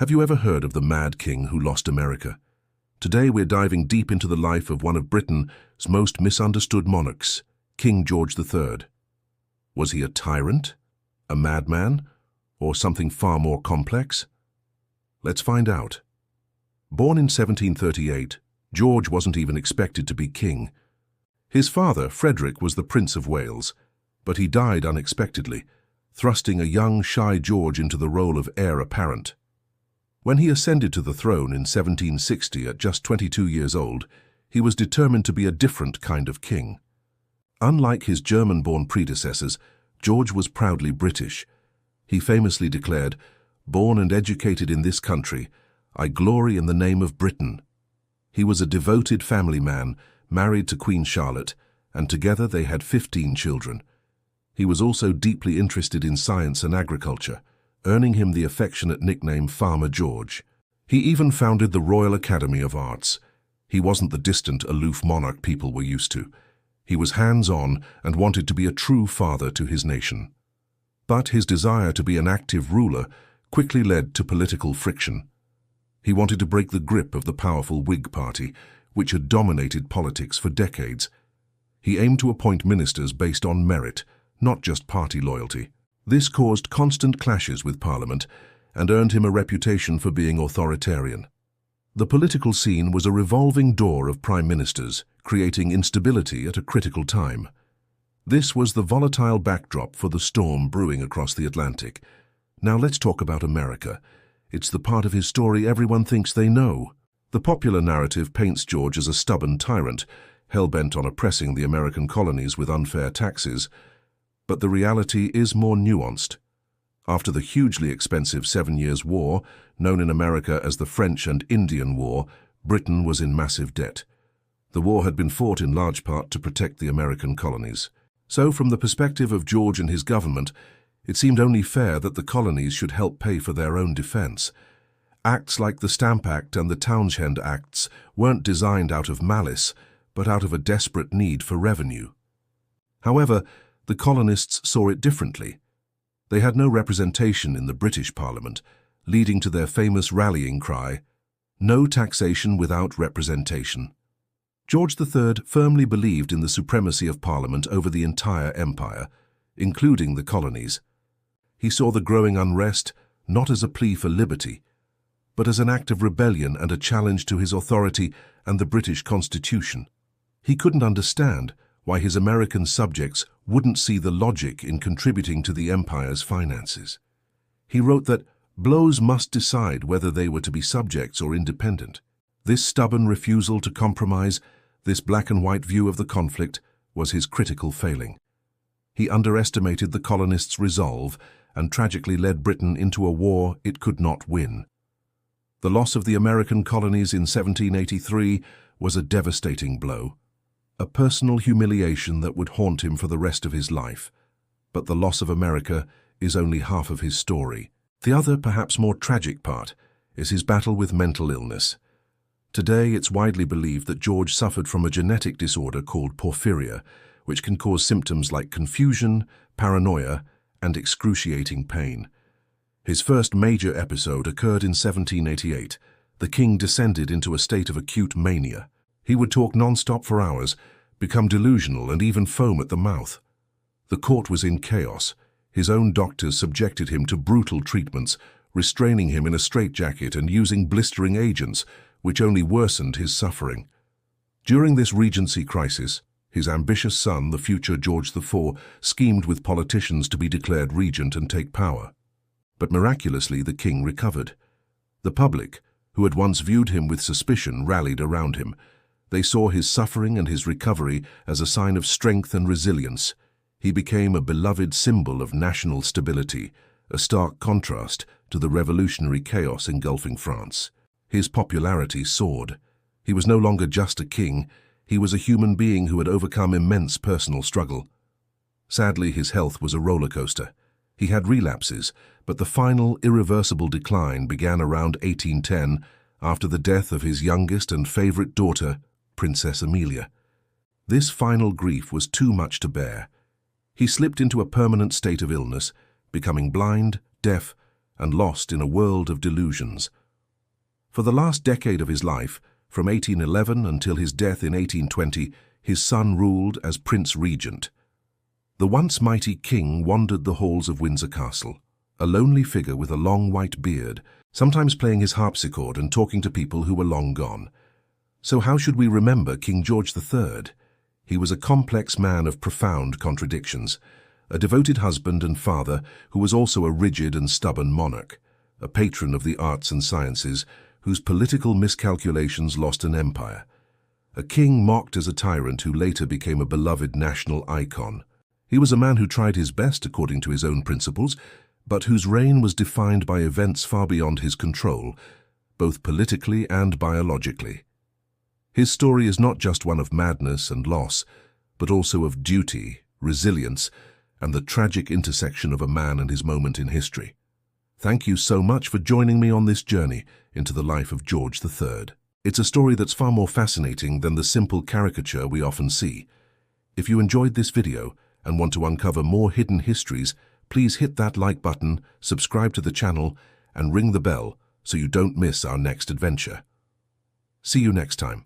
Have you ever heard of the mad king who lost America? Today we're diving deep into the life of one of Britain's most misunderstood monarchs, King George III. Was he a tyrant, a madman, or something far more complex? Let's find out. Born in 1738, George wasn't even expected to be king. His father, Frederick, was the Prince of Wales, but he died unexpectedly, thrusting a young, shy George into the role of heir apparent. When he ascended to the throne in 1760 at just 22 years old, he was determined to be a different kind of king. Unlike his German-born predecessors, George was proudly British. He famously declared, "Born and educated in this country, I glory in the name of Britain." He was a devoted family man, married to Queen Charlotte, and together they had 15 children. He was also deeply interested in science and agriculture, earning him the affectionate nickname Farmer George. He even founded the Royal Academy of Arts. He wasn't the distant, aloof monarch people were used to. He was hands-on and wanted to be a true father to his nation. But his desire to be an active ruler quickly led to political friction. He wanted to break the grip of the powerful Whig Party, which had dominated politics for decades. He aimed to appoint ministers based on merit, not just party loyalty. This caused constant clashes with Parliament and earned him a reputation for being authoritarian. The political scene was a revolving door of prime ministers, creating instability at a critical time. This was the volatile backdrop for the storm brewing across the Atlantic. Now let's talk about America. It's the part of his story everyone thinks they know. The popular narrative paints George as a stubborn tyrant, hell-bent on oppressing the American colonies with unfair taxes. But the reality is more nuanced. After the hugely expensive 7 Years' War, known in America as the French and Indian War, Britain was in massive debt. The war had been fought in large part to protect the American colonies. So, from the perspective of George and his government, it seemed only fair that the colonies should help pay for their own defense. Acts like the Stamp Act and the Townshend Acts weren't designed out of malice, but out of a desperate need for revenue. However, the colonists saw it differently. They had no representation in the British Parliament, leading to their famous rallying cry, "No taxation without representation." George III firmly believed in the supremacy of Parliament over the entire empire, including the colonies. He saw the growing unrest not as a plea for liberty, but as an act of rebellion and a challenge to his authority and the British Constitution. He couldn't understand why his American subjects wouldn't see the logic in contributing to the empire's finances. He wrote that blows must decide whether they were to be subjects or independent. This stubborn refusal to compromise, this black-and-white view of the conflict, was his critical failing. He underestimated the colonists' resolve and tragically led Britain into a war it could not win. The loss of the American colonies in 1783 was a devastating blow, a personal humiliation that would haunt him for the rest of his life. But the loss of America is only half of his story. The other, perhaps more tragic part, is his battle with mental illness. Today, it's widely believed that George suffered from a genetic disorder called Porphyria, which can cause symptoms like confusion, paranoia, and excruciating pain. His first major episode occurred in 1788. The king descended into a state of acute mania. He would talk non-stop for hours, become delusional, and even foam at the mouth. The court was in chaos. His own doctors subjected him to brutal treatments, restraining him in a straitjacket and using blistering agents, which only worsened his suffering. During this regency crisis, his ambitious son, the future George IV, schemed with politicians to be declared regent and take power. But miraculously, the king recovered. The public, who had once viewed him with suspicion, rallied around him. They saw his suffering and his recovery as a sign of strength and resilience. He became a beloved symbol of national stability, a stark contrast to the revolutionary chaos engulfing France. His popularity soared. He was no longer just a king, he was a human being who had overcome immense personal struggle. Sadly, his health was a roller coaster. He had relapses, but the final, irreversible decline began around 1810 after the death of his youngest and favorite daughter, Princess Amelia. This final grief was too much to bear. He slipped into a permanent state of illness, becoming blind, deaf, and lost in a world of delusions. For the last decade of his life, from 1811 until his death in 1820, his son ruled as Prince Regent. The once mighty king wandered the halls of Windsor Castle, a lonely figure with a long white beard, sometimes playing his harpsichord and talking to people who were long gone. So how should we remember King George III? He was a complex man of profound contradictions, a devoted husband and father who was also a rigid and stubborn monarch, a patron of the arts and sciences whose political miscalculations lost an empire, a king mocked as a tyrant who later became a beloved national icon. He was a man who tried his best according to his own principles, but whose reign was defined by events far beyond his control, both politically and biologically. His story is not just one of madness and loss, but also of duty, resilience, and the tragic intersection of a man and his moment in history. Thank you so much for joining me on this journey into the life of George III. It's a story that's far more fascinating than the simple caricature we often see. If you enjoyed this video and want to uncover more hidden histories, please hit that like button, subscribe to the channel, and ring the bell so you don't miss our next adventure. See you next time.